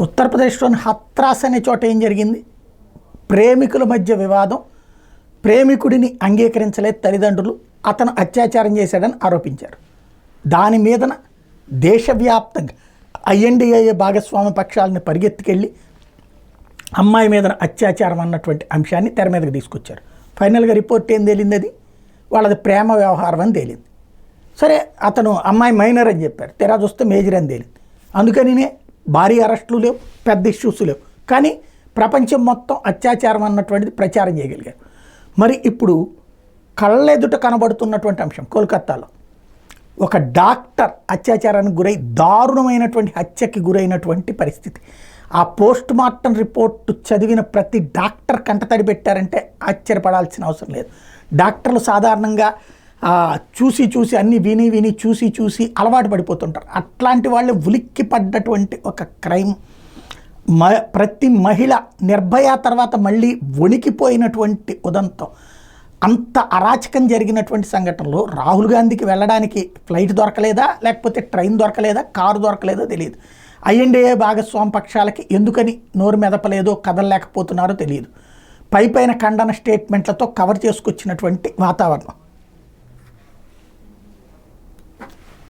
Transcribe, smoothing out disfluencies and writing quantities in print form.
ఉత్తరప్రదేశ్లోని హత్రాస్ అనే చోట ఏం జరిగింది? ప్రేమికుల మధ్య వివాదం. ప్రేమికుడిని అంగీకరించలేదు తల్లిదండ్రులు, అతను అత్యాచారం చేశాడని ఆరోపించారు. దాని మీదన దేశవ్యాప్తంగా ఐఎన్డిఏ భాగస్వామ్య పక్షాలను పరిగెత్తుకెళ్ళి అమ్మాయి మీదన అత్యాచారం అన్నటువంటి అంశాన్ని తెర మీదకి తీసుకొచ్చారు. ఫైనల్గా రిపోర్ట్ ఏం తేలింది? అది వాళ్ళది ప్రేమ వ్యవహారం అని తేలింది. సరే, అతను అమ్మాయి మైనర్ అని చెప్పారు, తెరా చూస్తే మేజర్ అని తేలింది. అందుకనినే భారీ అరెస్టులు లేవు, పెద్ద ఇష్యూస్ లేవు, కానీ ప్రపంచం మొత్తం అత్యాచారం అన్నటువంటిది ప్రచారం చేయగలిగారు. మరి ఇప్పుడు కళ్ళెదుట కనబడుతున్నటువంటి అంశం, కోల్కత్తాలో ఒక డాక్టర్ అత్యాచారానికి గురై దారుణమైనటువంటి హత్యకి గురైనటువంటి పరిస్థితి. ఆ పోస్ట్ మార్టం రిపోర్టు చదివిన ప్రతి డాక్టర్ కంటతడి పెట్టారంటే ఆశ్చర్యపడాల్సిన అవసరం లేదు. డాక్టర్లు సాధారణంగా చూసి అన్నీ విని చూసి అలవాటు పడిపోతుంటారు. అట్లాంటి వాళ్ళు ఉలిక్కి పడ్డటువంటి ఒక క్రైమ్. ప్రతి మహిళ నిర్భయ తర్వాత మళ్ళీ వణికిపోయినటువంటి ఉదంతం. అంత అరాచకం జరిగినటువంటి సంఘటనలో రాహుల్ గాంధీకి వెళ్ళడానికి ఫ్లైట్ దొరకలేదా, లేకపోతే ట్రైన్ దొరకలేదా, కారు దొరకలేదో తెలియదు. ఐఎన్డిఏ భాగస్వామ్య పక్షాలకి ఎందుకని నోరు మెదపలేదో, కదలలేకపోతున్నారో తెలియదు. పైన ఖండన స్టేట్మెంట్లతో కవర్ చేసుకొచ్చినటువంటి వాతావరణం.